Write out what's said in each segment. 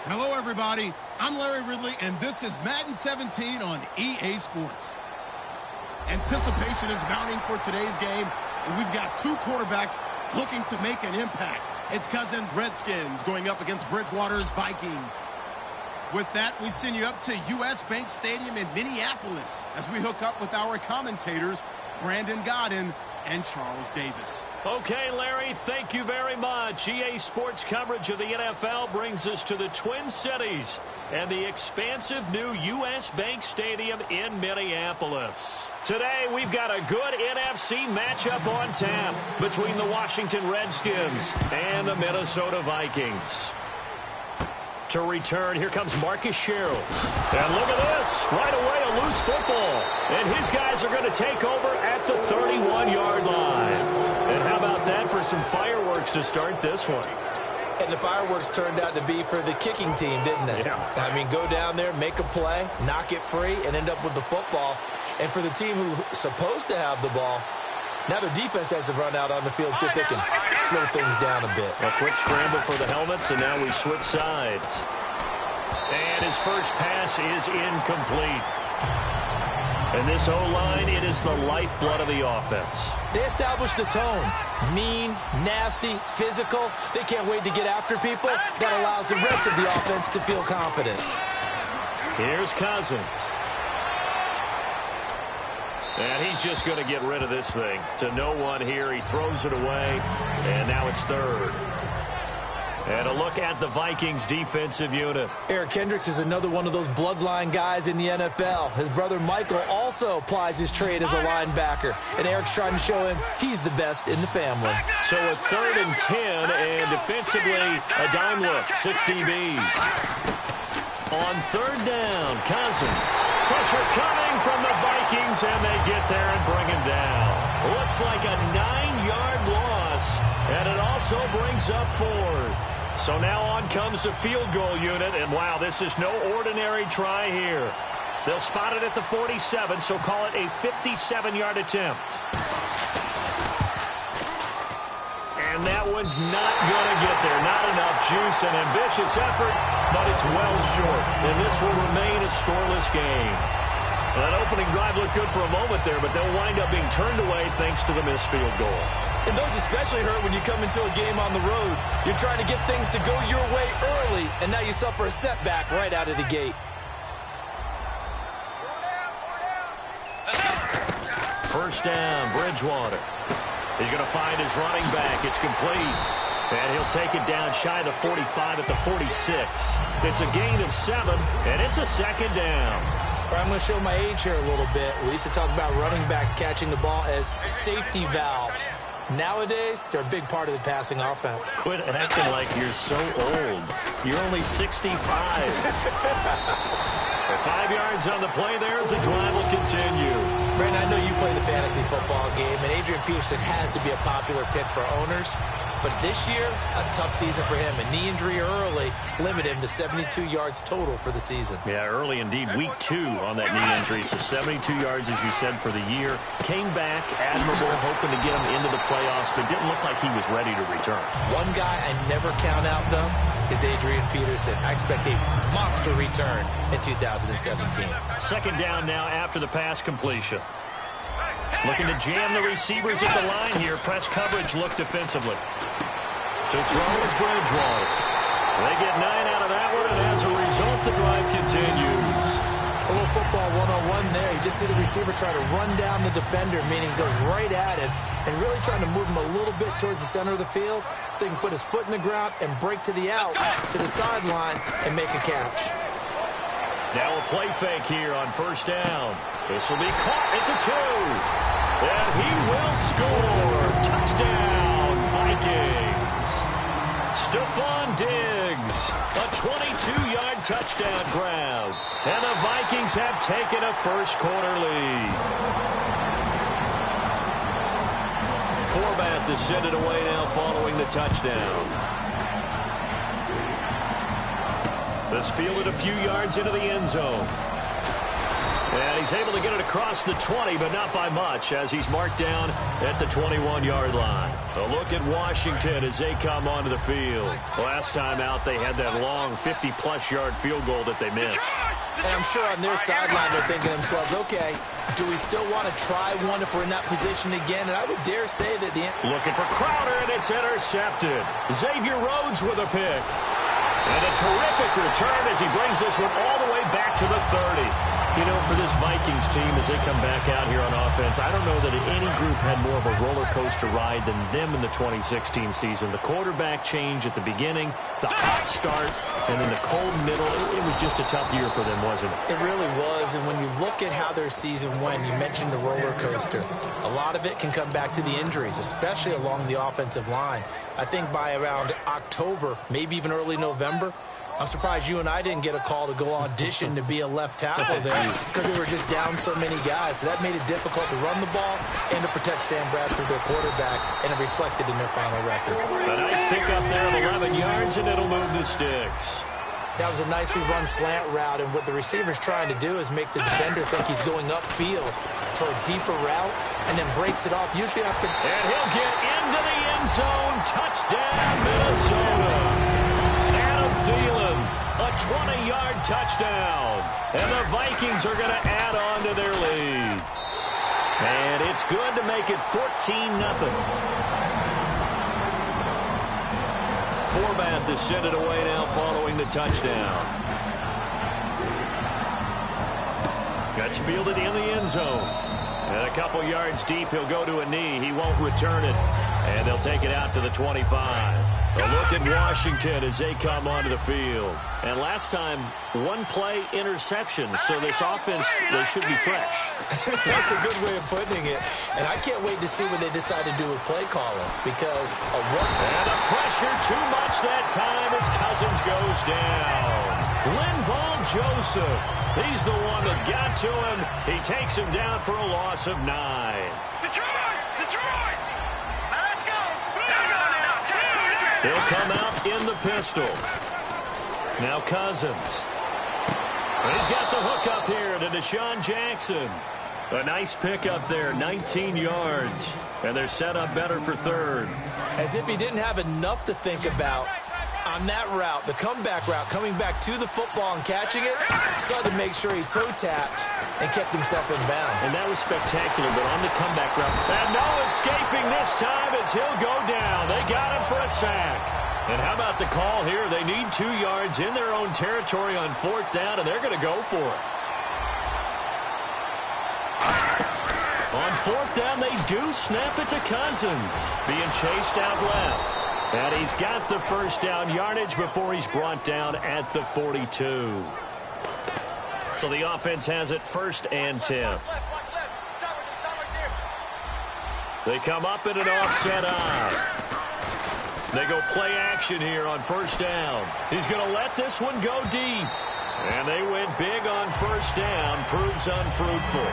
Hello, everybody. I'm Larry Ridley, and this is Madden 17 on EA Sports. Anticipation is mounting for today's game, and we've got two quarterbacks looking to make an impact. It's Cousins' Redskins going up against Bridgewater's Vikings. With that, we send you up to U.S. Bank Stadium in Minneapolis as we hook up with our commentators, Brandon Godden and Charles Davis. Okay, Larry, thank you very much. EA Sports coverage of the NFL brings us to the Twin Cities and the expansive new U.S. Bank Stadium in Minneapolis. Today, we've got a good NFC matchup on tap between the Washington Redskins and the Minnesota Vikings. To return, here comes Marcus Sherrills. And look at this. Right away, a loose football. And his guys are going to take over at the 31-yard line. And how about that for some fireworks to start this one? And the fireworks turned out to be for the kicking team, didn't they? Yeah. I mean, go down there, make a play, knock it free, and end up with the football. And for the team who's supposed to have the ball, now their defense has to run out on the field, see if they can slow things down a bit. A quick scramble for the helmets, and now we switch sides. And his first pass is incomplete. And this O-line, it is the lifeblood of the offense. They established the tone. Mean, nasty, physical. They can't wait to get after people. That allows the rest of the offense to feel confident. Here's Cousins. And he's just going to get rid of this thing. To no one here. He throws it away. And now it's third. And a look at the Vikings defensive unit. Eric Kendricks is another one of those bloodline guys in the NFL. His brother Michael also applies his trade as a linebacker. And Eric's trying to show him he's the best in the family. So a 3rd and 10, and defensively a dime look. 6 DBs. On 3rd down, Cousins. Pressure coming from the Vikings, and they get there and bring him down. Looks like a 9-yard loss, and it also brings up 4th. So now on comes the field goal unit, and wow, this is no ordinary try here. They'll spot it at the 47, so call it a 57-yard attempt. And that one's not going to get there. Not enough juice, an ambitious effort, but it's well short. And this will remain a scoreless game. Well, that opening drive looked good for a moment there, but they'll wind up being turned away thanks to the missed field goal. And those especially hurt when you come into a game on the road. You're trying to get things to go your way early, and now you suffer a setback right out of the gate. First down, Bridgewater. He's going to find his running back. It's complete. And he'll take it down shy of the 45 at the 46. It's a gain of 7, and it's a 2nd down. I'm going to show my age here a little bit. We used to talk about running backs catching the ball as safety valves. Nowadays, they're a big part of the passing offense. Quit acting like you're so old. You're only 65. 5 yards on the play there as the drive will continue. Brandon, I know you play the fantasy football game, and Adrian Peterson has to be a popular pick for owners. But this year, a tough season for him. A knee injury early limited him to 72 yards total for the season. Yeah, early indeed. Week 2 on that knee injury. So 72 yards, as you said, for the year. Came back, admirable, hoping to get him into the playoffs, but didn't look like he was ready to return. One guy I never count out, though, is Adrian Peterson. I expect a monster return in 2017. 2nd down now after the pass completion. Looking to jam the receivers at the line here. Press coverage look defensively. To throw is Bridgewater. They get 9 out of that one, and as a result, the drive continues. A little football 101 there. You just see the receiver try to run down the defender, meaning he goes right at him, and really trying to move him a little bit towards the center of the field so he can put his foot in the ground and break to the out, to the sideline, and make a catch. Now a play fake here on 1st down. This will be caught at the 2. And he will score. Touchdown, Vikings. Stephon Diggs, a 22-yard touchdown grab. And the Vikings have taken a first-quarter lead. Format to send it away now following the touchdown. This fielded a few yards into the end zone. And he's able to get it across the 20, but not by much, as he's marked down at the 21-yard line. A look at Washington as they come onto the field. Last time out, they had that long 50-plus yard field goal that they missed. And I'm sure on their sideline they're thinking to themselves, okay, do we still want to try one if we're in that position again? And I would dare say that Looking for Crowder, and it's intercepted. Xavier Rhodes with a pick. And a terrific return as he brings this one all the way back to the 30. You know, for this Vikings team, as they come back out here on offense, I don't know that any group had more of a roller coaster ride than them in the 2016 season. The quarterback change at the beginning, the hot start, and then the cold middle. It was just a tough year for them, wasn't it? It really was, and when you look at how their season went, you mentioned the roller coaster. A lot of it can come back to the injuries, especially along the offensive line. I think by around October, maybe even early November, I'm surprised you and I didn't get a call to go audition to be a left tackle there because they were just down so many guys. So that made it difficult to run the ball and to protect Sam Bradford, their quarterback, and it reflected in their final record. A nice pickup there of 11 yards, and it'll move the sticks. That was a nicely run slant route, and what the receiver's trying to do is make the defender think he's going upfield for a deeper route and then breaks it off, usually after. And he'll get into the end zone. Touchdown, Minnesota. Adam Thielen, a 20-yard touchdown. And the Vikings are going to add on to their lead. And it's good to make it 14-0. Format to send it away now following the touchdown. Gets fielded in the end zone. And a couple yards deep, he'll go to a knee. He won't return it. And they'll take it out to the 25. A look at Washington as they come onto the field. And last time, one play interception. So this offense, they should be fresh. That's a good way of putting it. And I can't wait to see what they decide to do with play calling. Because of what. And the pressure too much that time as Cousins goes down. Linval Joseph. He's the one that got to him. He takes him down for a loss of 9. Detroit! Let's go! He'll come out in the pistol. Now Cousins. He's got the hook up here to Deshaun Jackson. A nice pickup there, 19 yards. And they're set up better for third. As if he didn't have enough to think about on that route, the comeback route, coming back to the football and catching it, started to make sure he toe-tapped and kept himself in bounds. And that was spectacular, but on the comeback route, and no escaping this time as he'll go down. They got him for a sack. And how about the call here? They need 2 yards in their own territory on 4th down, and they're going to go for it. On 4th down, they do snap it to Cousins, being chased out left. And he's got the first down yardage before he's brought down at the 42. So the offense has it 1st and 10. They come up in an offset eye. They go play action here on 1st down. He's going to let this one go deep. And they went big on 1st down. Proves unfruitful.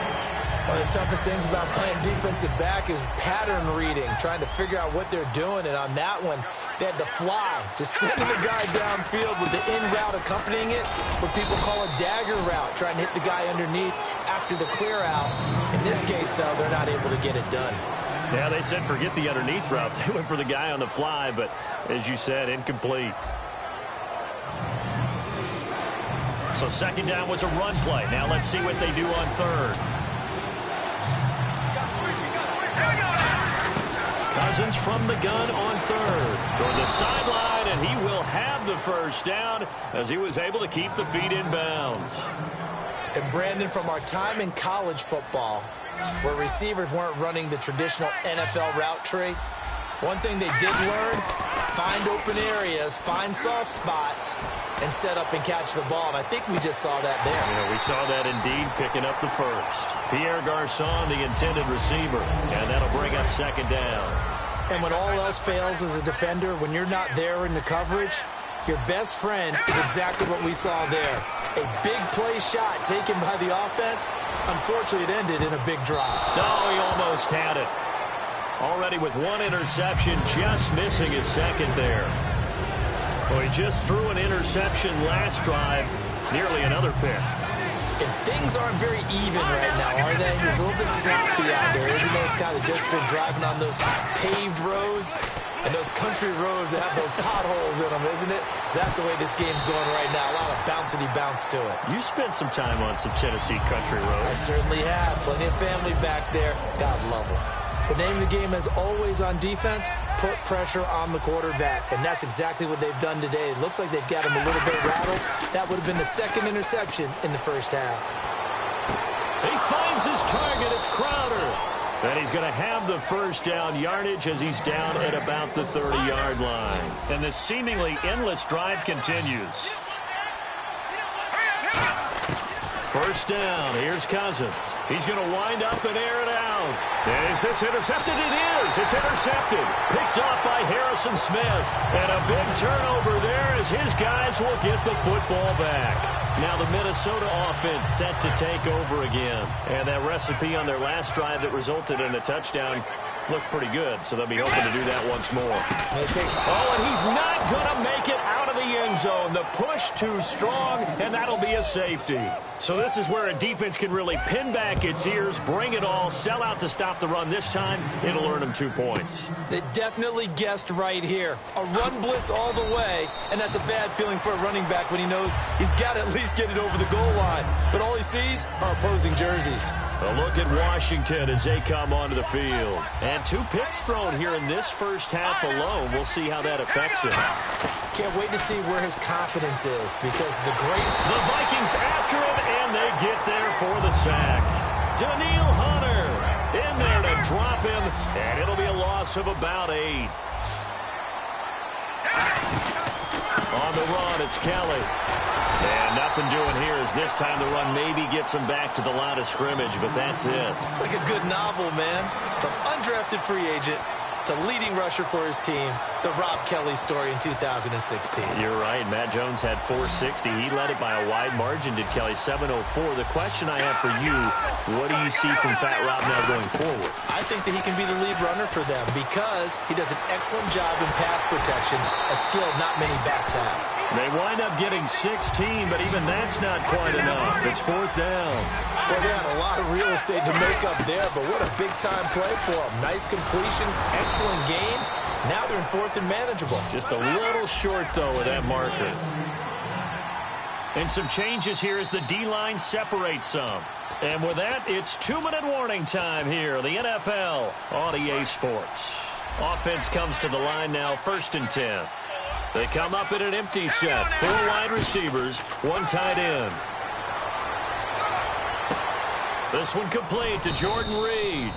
One of the toughest things about playing defensive back is pattern reading, trying to figure out what they're doing. And on that one, they had the fly, just sending the guy downfield with the in route accompanying it, what people call a dagger route, trying to hit the guy underneath after the clear out. In this case, though, they're not able to get it done. Yeah, they said forget the underneath route. They went for the guy on the fly, but as you said, incomplete. So 2nd down was a run play. Now let's see what they do on 3rd. Cousins from the gun on 3rd. Toward the sideline, and he will have the first down as he was able to keep the feet in bounds. And Brandon, from our time in college football, where receivers weren't running the traditional NFL route tree, one thing they did learn, find open areas, find soft spots, and set up and catch the ball. And I think we just saw that there. Yeah, we saw that indeed, picking up the first. Pierre Garçon, the intended receiver, and that'll bring up 2nd down. And when all else fails as a defender, when you're not there in the coverage, your best friend is exactly what we saw there. A big play shot taken by the offense. Unfortunately, it ended in a big drop. No, he almost had it. Already with 1 interception, just missing his 2nd there. Well, he just threw an interception last drive, nearly another pick. And things aren't very even right now, are they? There's a little bit sloppy out there, isn't it? It's kind of different driving on those paved roads and those country roads that have those potholes in them, isn't it? That's the way this game's going right now. A lot of bouncy bounce to it. You spent some time on some Tennessee country roads. I certainly have. Plenty of family back there. God love them. The name of the game is always on defense, put pressure on the quarterback. And that's exactly what they've done today. It looks like they've got him a little bit rattled. That would have been the second interception in the first half. He finds his target. It's Crowder. And he's going to have the first down yardage as he's down at about the 30-yard line. And this seemingly endless drive continues. First down. Here's Cousins. He's going to wind up and air it out. And is this intercepted? It is. It's intercepted. Picked off by Harrison Smith. And a big turnover there as his guys will get the football back. Now the Minnesota offense set to take over again. And that recipe on their last drive that resulted in a touchdown looked pretty good, so they'll be hoping to do that once more. And he's not going to make it out of the end zone. The push too strong, and that'll be a safety. So this is where a defense can really pin back its ears, bring it all, sell out to stop the run. This time, it'll earn them 2 points. They definitely guessed right here. A run blitz all the way, and that's a bad feeling for a running back when he knows he's got to at least get it over the goal line. But all he sees are opposing jerseys. A look at Washington as they come onto the field. And 2 picks thrown here in this first half alone. We'll see how that affects him. Can't wait to see where his confidence is because the Vikings after him, and they get there for the sack. Daniil Hunter in there to drop him, and it'll be a loss of about 8. On the run, it's Kelly. And nothing doing here as this time the run maybe gets him back to the line of scrimmage, but that's it. It's like a good novel, man. From undrafted free agent to leading rusher for his team, the Rob Kelly story in 2016. You're right. Matt Jones had 460. He led it by a wide margin, did Kelly, 704. The question I have for you, what do you see from Fat Rob now going forward? I think that he can be the lead runner for them because he does an excellent job in pass protection, a skill not many backs have. They wind up getting 16, but even that's not quite enough. It's 4th down. Well, they had a lot of real estate to make up there, but what a big-time play for them. Nice completion, excellent game. Now they're in 4th and manageable. Just a little short, though, of that marker. And some changes here as the D-line separates some. And with that, it's 2-minute warning time here, the NFL on EA Sports. Offense comes to the line now, 1st and 10. They come up in an empty set. 4 wide receivers, 1 tight end. This one complete to Jordan Reed.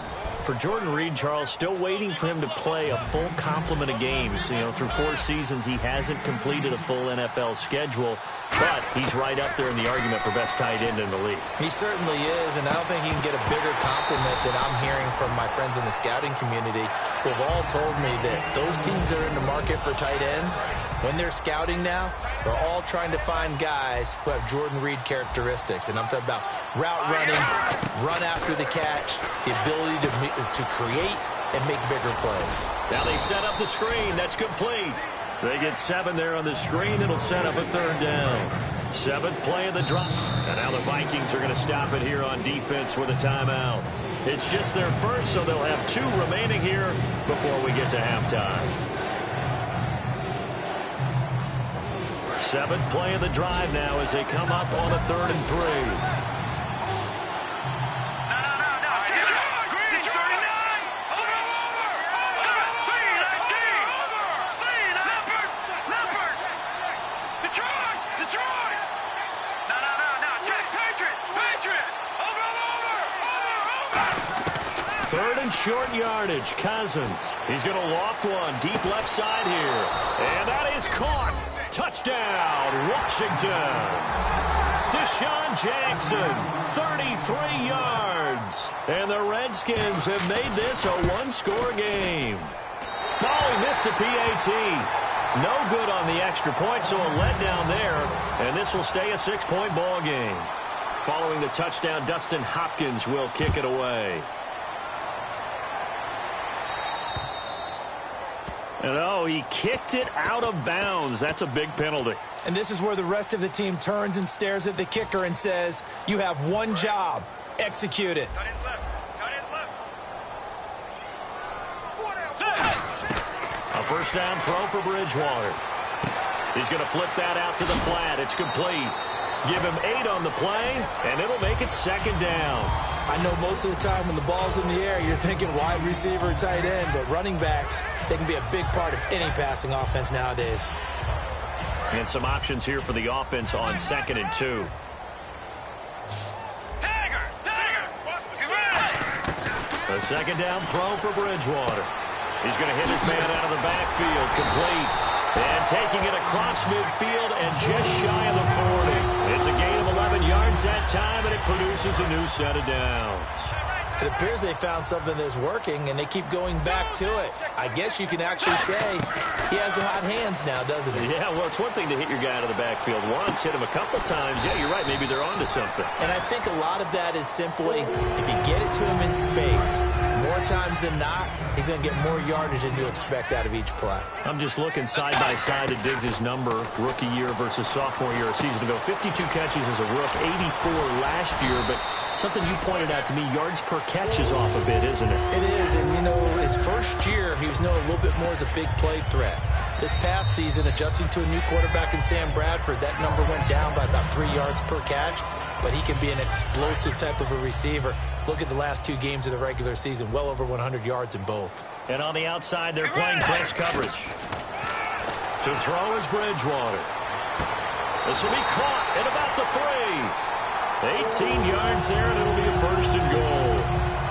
For Jordan Reed, Charles, still waiting for him to play a full complement of games. You know, through 4 seasons, he hasn't completed a full NFL schedule, but he's right up there in the argument for best tight end in the league. He certainly is, and I don't think he can get a bigger compliment than I'm hearing from my friends in the scouting community who have all told me that those teams that are in the market for tight ends, when they're scouting now, they're all trying to find guys who have Jordan Reed characteristics. And I'm talking about route running, run after the catch, the ability to create and make bigger plays. Now they set up the screen. That's complete. They get 7 there on the screen. It'll set up a 3rd down. 7th play of the drop. And now the Vikings are going to stop it here on defense with a timeout. It's just their first, so they'll have 2 remaining here before we get to halftime. 7th play of the drive now as they come up on a 3rd and 3. Short yardage, Cousins. He's going to loft one deep left side here. And that is caught. Touchdown, Washington. Deshaun Jackson, 33 yards. And the Redskins have made this a 1-score game. Oh, he missed the PAT. No good on the extra point, so a letdown there. And this will stay a 6-point ball game. Following the touchdown, Dustin Hopkins will kick it away. And oh, he kicked it out of bounds. That's a big penalty. And this is where the rest of the team turns and stares at the kicker and says, you have one job. Execute it. Cut his left. Cut his left. A first down throw for Bridgewater. He's going to flip that out to the flat. It's complete. Give him 8 on the play, and it'll make it second down. I know most of the time when the ball's in the air, you're thinking wide receiver or tight end, but running backs, they can be a big part of any passing offense nowadays. And some options here for the offense on 2nd and 2. A second down throw for Bridgewater. He's going to hit his man out of the backfield, complete. And taking it across midfield and just shy of the 40. It's a gain of 11 yards that time, and it produces a new set of downs. It appears they found something that's working, and they keep going back to it. I guess you can actually say he has the hot hands now, doesn't he? Yeah, well, it's one thing to hit your guy out of the backfield once, hit him a couple times. Yeah, you're right. Maybe they're onto something. And I think a lot of that is simply if you get it to him in space, more times than not, he's going to get more yardage than you expect out of each play. I'm just looking side by side at Diggs' number, rookie year versus sophomore year a season ago. 52 catches as a rook, 84 last year, but something you pointed out to me, yards per catch is off a bit, isn't it? It is, and, you know, his first year, he was known a little bit more as a big play threat. This past season, adjusting to a new quarterback in Sam Bradford, that number went down by about 3 yards per catch, but he can be an explosive type of a receiver. Look at the last 2 games of the regular season, well over 100 yards in both. And on the outside, they're playing press coverage. To throw is Bridgewater. This will be caught at about the 3. 18 yards there, and it'll be a first and goal.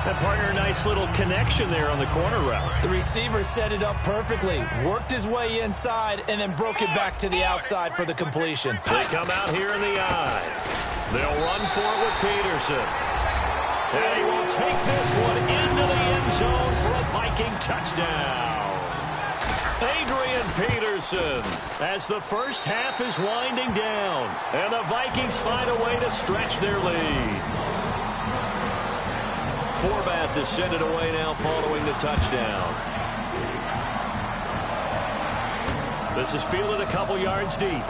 That partner, a nice little connection there on the corner route. The receiver set it up perfectly, worked his way inside, and then broke it back to the outside for the completion. They come out here in the eye. They'll run for it with Peterson. And he will take this one into the end zone for a Viking touchdown. Adrian Peterson, as the first half is winding down, and the Vikings find a way to stretch their lead. Forbath to send it away now following the touchdown. This is fielded a couple yards deep.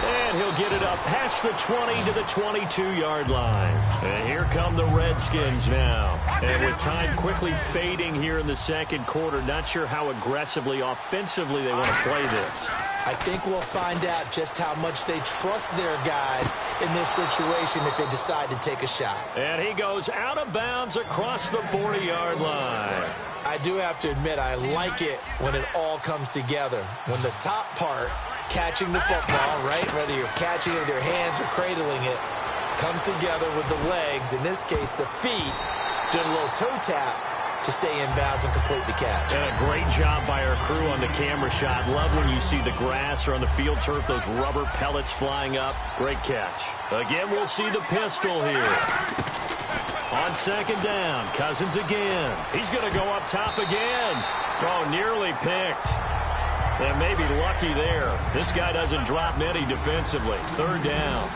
And he'll get it up past the 20 to the 22-yard line. And here come the Redskins now. And with time quickly fading here in the second quarter, not sure how aggressively, offensively they want to play this. I think we'll find out just how much they trust their guys in this situation if they decide to take a shot. And he goes out of bounds across the 40-yard line. I do have to admit, I like it when it all comes together. When the top part, catching the football, right, whether you're catching it with your hands or cradling it, comes together with the legs, in this case the feet, doing a little toe tap to stay in bounds and complete the catch. And a great job by our crew on the camera shot. Love when you see the grass or on the field turf, those rubber pellets flying up. Great catch. Again, we'll see the pistol here. On second down, Cousins again. He's going to go up top again. Oh, nearly picked. And maybe lucky there. This guy doesn't drop many defensively. Third down.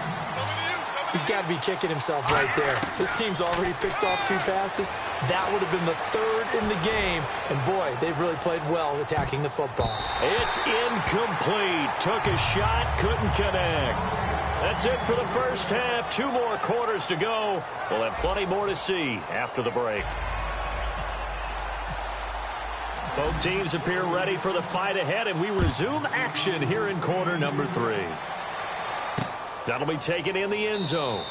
He's got to be kicking himself right there. His team's already picked off 2 passes. That would have been the 3rd in the game. And, boy, they've really played well attacking the football. It's incomplete. Took a shot, couldn't connect. That's it for the first half. 2 more quarters to go. We'll have plenty more to see after the break. Both teams appear ready for the fight ahead, and we resume action here in quarter number 3. That'll be taken in the end zone.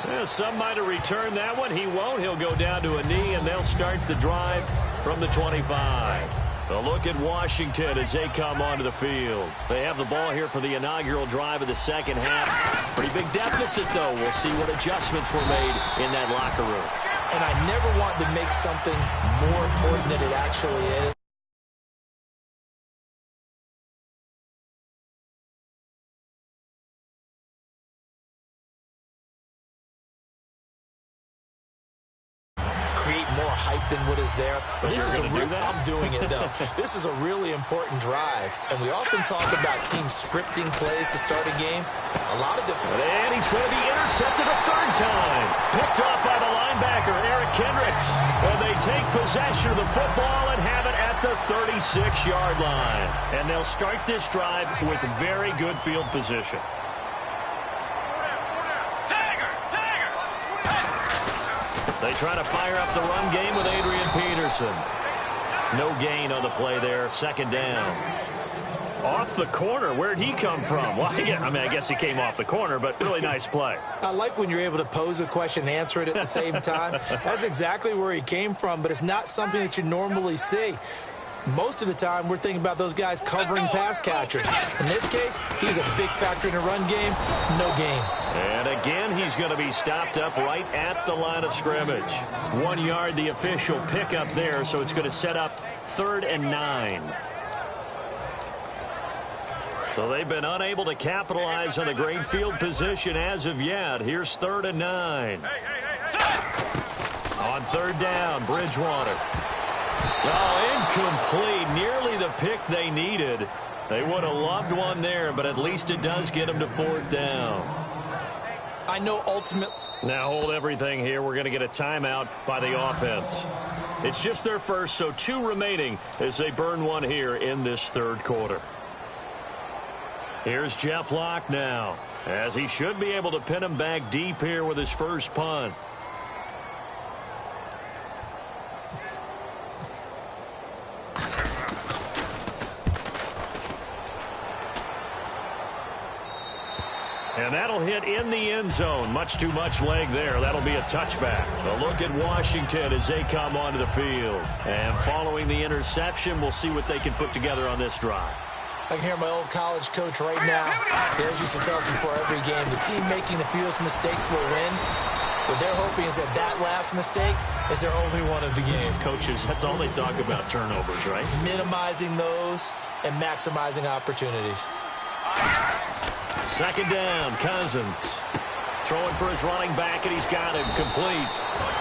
Well, some might have returned that one. He won't. He'll go down to a knee, and they'll start the drive from the 25. A look at Washington as they come onto the field. They have the ball here for the inaugural drive of the second half. Pretty big deficit, though. We'll see what adjustments were made in that locker room. And I never want to make something more important than it actually is. More hype than what is there. But this is I'm doing it, though. This is a really important drive. And we often talk about teams scripting plays to start a game. A lot of them. And he's going to be intercepted a 3rd time. Picked off by the linebacker, Eric Kendricks. And they take possession of the football and have it at the 36-yard line. And they'll start this drive with very good field position. They try to fire up the run game with Adrian Peterson. No gain on the play there. Second down. Off the corner. Where'd he come from? Well, I guess he came off the corner, but really nice play. I like when you're able to pose a question and answer it at the same time. That's exactly where he came from, but it's not something that you normally see. Most of the time, we're thinking about those guys covering pass catchers. In this case, he's a big factor in the run game. No gain. And again, he's going to be stopped up right at the line of scrimmage. 1 yard, the official pickup there, so it's going to set up 3rd and 9. So they've been unable to capitalize on the great field position as of yet. Here's 3rd and 9. On 3rd down, Bridgewater. Oh, incomplete. Nearly the pick they needed. They would have loved one there, but at least it does get them to 4th down. I know ultimately. Now hold everything here. We're going to get a timeout by the offense. It's just their first, so 2 remaining as they burn one here in this 3rd quarter. Here's Jeff Locke now, as he should be able to pin him back deep here with his first punt. And that'll hit in the end zone. Much too much leg there. That'll be a touchback. A look at Washington as they come onto the field. And following the interception, we'll see what they can put together on this drive. I can hear my old college coach right now. Bears used to tell us before every game, the team making the fewest mistakes will win. What they're hoping is that that last mistake is their only one of the game. Coaches, that's all they talk about, turnovers, right? Minimizing those and maximizing opportunities. 2nd down, Cousins. Throwing for his running back, and he's got him complete.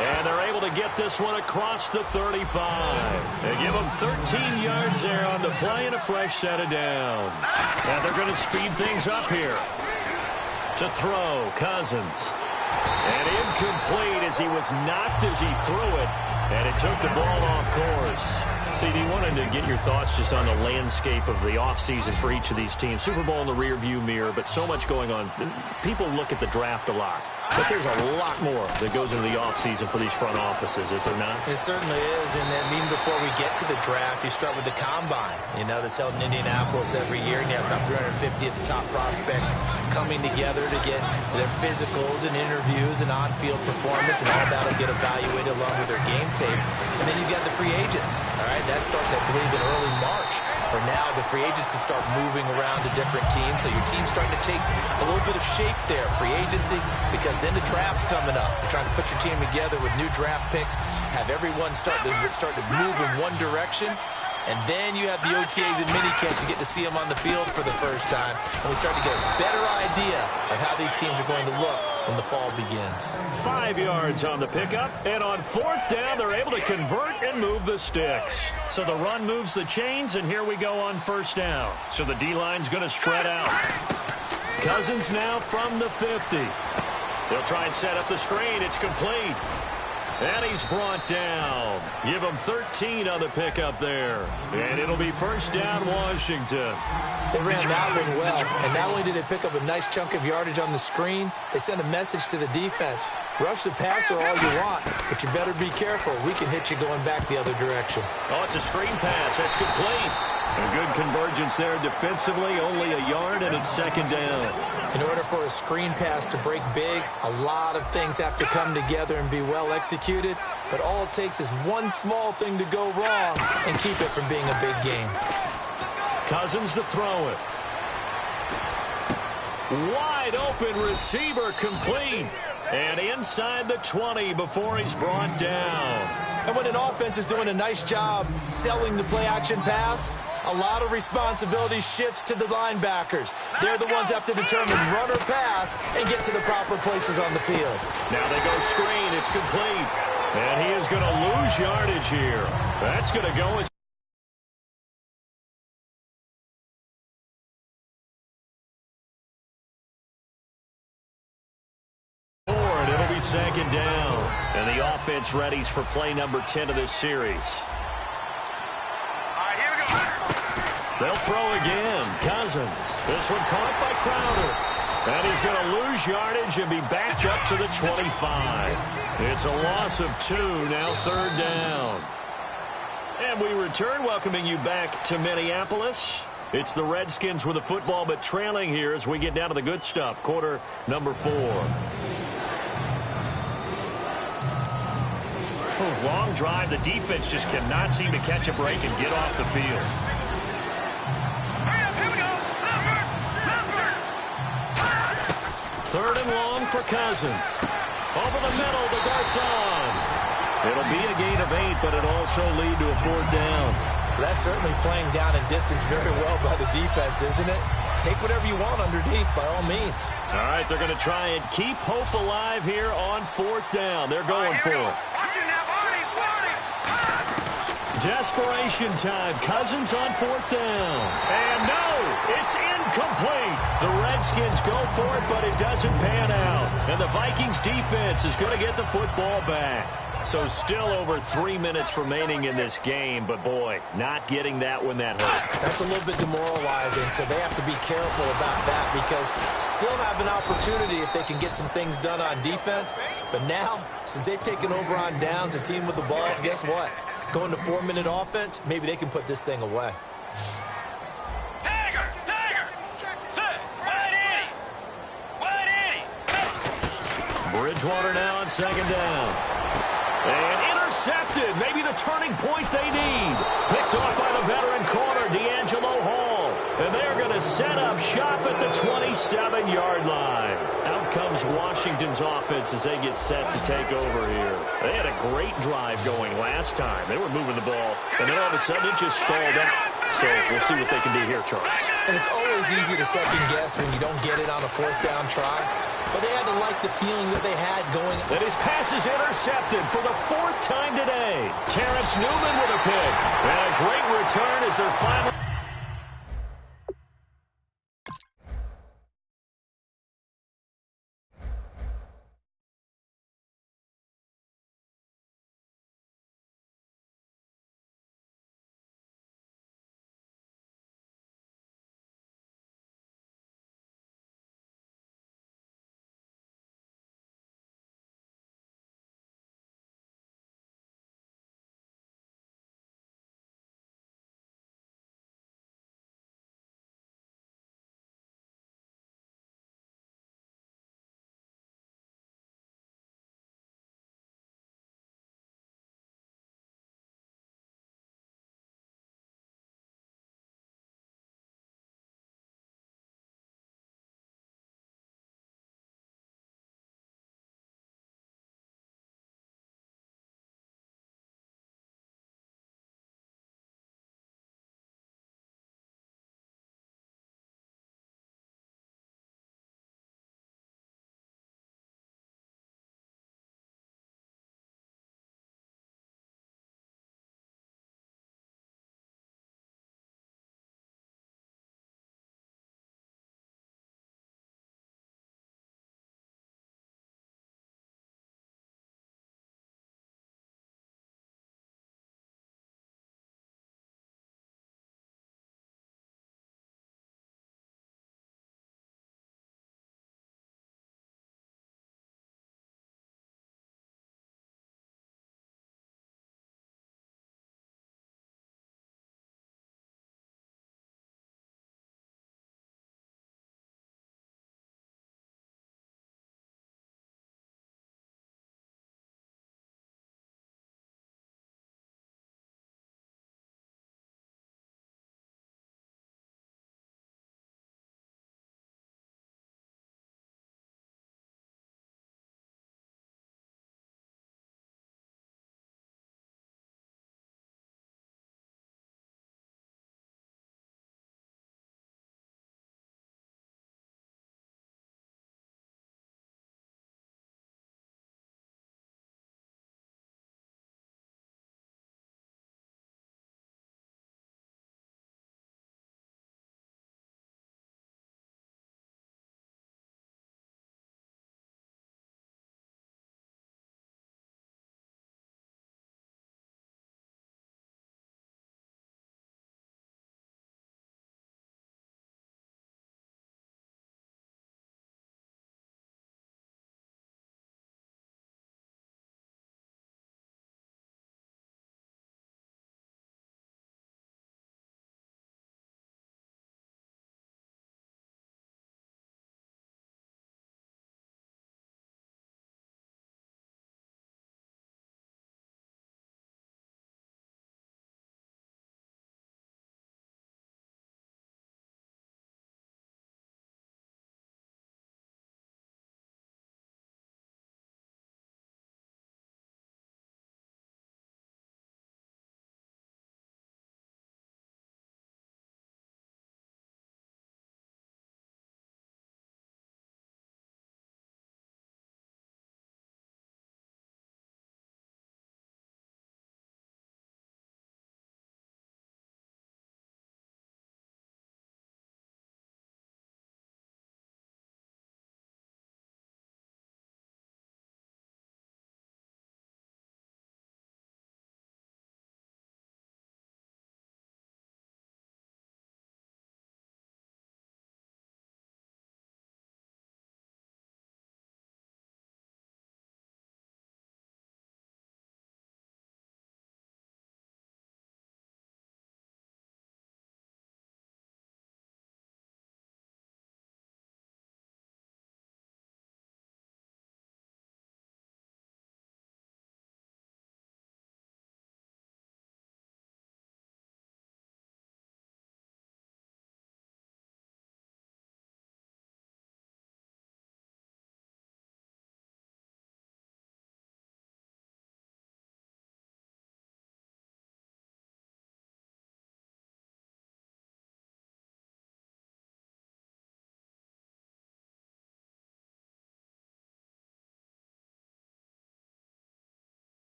And they're able to get this one across the 35. They give him 13 yards there on the play and a fresh set of downs. And they're going to speed things up here. To throw, Cousins. And incomplete as he was knocked as he threw it. And it took the ball off course. CD, wanted to get your thoughts just on the landscape of the offseason for each of these teams. Super Bowl in the rearview mirror, but so much going on. People look at the draft a lot. But there's a lot more that goes into the offseason for these front offices, is there not? It certainly is. And then even before we get to the draft, you start with the combine, that's held in Indianapolis every year. And you have about 350 of the top prospects coming together to get their physicals and interviews and on-field performance. And all that will get evaluated along with their game tape. And then you got the free agents. All right, that starts, I believe, in early March. For now, the free agents can start moving around to different teams. So your team's starting to take a little bit of shape there. Free agency, because then the draft's coming up. You're trying to put your team together with new draft picks, have everyone start to move in one direction, and then you have the OTAs and minicamps. You get to see them on the field for the first time, and we start to get a better idea of how these teams are going to look when the fall begins. 5 yards on the pickup, and on 4th down, they're able to convert and move the sticks. So the run moves the chains, and here we go on 1st down. So the D-line's going to spread out. Cousins now from the 50. They'll try and set up the screen. It's complete. And he's brought down. Give him 13 on the pickup there. And it'll be 1st down, Washington. They ran that one well. And not only did they pick up a nice chunk of yardage on the screen, they sent a message to the defense. Rush the passer all you want, but you better be careful. We can hit you going back the other direction. Oh, it's a screen pass. That's complete. A good convergence there defensively. Only a yard, and it's 2nd down. In order for a screen pass to break big, a lot of things have to come together and be well executed. But all it takes is one small thing to go wrong and keep it from being a big game. Cousins to throw it. Wide open receiver complete. And inside the 20 before he's brought down. And when an offense is doing a nice job selling the play-action pass, a lot of responsibility shifts to the linebackers. They're the ones that have to determine run or pass and get to the proper places on the field. Now they go screen. It's complete. And he is going to lose yardage here. That's going to go as It'll be 2nd down. And And the offense readies for play number 10 of this series. All right, here we go. They'll throw again. Cousins. This one caught by Crowder. And he's going to lose yardage and be backed up to the 25. It's a loss of 2, now 3rd down. And we return, welcoming you back to Minneapolis. It's the Redskins with the football, but trailing here as we get down to the good stuff. Quarter number 4. Long drive. The defense just cannot seem to catch a break and get off the field. Here we go. Third and long for Cousins. Over the middle to Garcon. It'll be a gain of 8, but it also lead to a 4th down. That's certainly playing down in distance very well by the defense, isn't it? Take whatever you want underneath, by all means. All right, they're going to try and keep hope alive here on 4th down. They're going for it. Watch it now, Barney's. Desperation time. Cousins on 4th down. And no, it's incomplete. The Redskins go for it, but it doesn't pan out. And the Vikings defense is going to get the football back. So still over 3 minutes remaining in this game, but boy, not getting that when that hurt. That's a little bit demoralizing, so they have to be careful about that because still have an opportunity if they can get some things done on defense. But now, since they've taken over on downs, a team with the ball, guess what? Going to 4-minute offense, maybe they can put this thing away. Tiger. Wide Eddie. Bridgewater now on 2nd down. And intercepted. Maybe the turning point they need. Picked off by the veteran corner, D'Angelo Hall. And they're going to set up shop at the 27-yard line. Out comes Washington's offense as they get set to take over here. They had a great drive going last time. They were moving the ball. And then all of a sudden it just stalled out. So we'll see what they can do here, Charles. And it's always easy to second guess when you don't get it on a 4th down try. But they had to like the feeling that they had going. And his pass is intercepted for the 4th time today. Terrence Newman with a pick. And a great return as they're finally...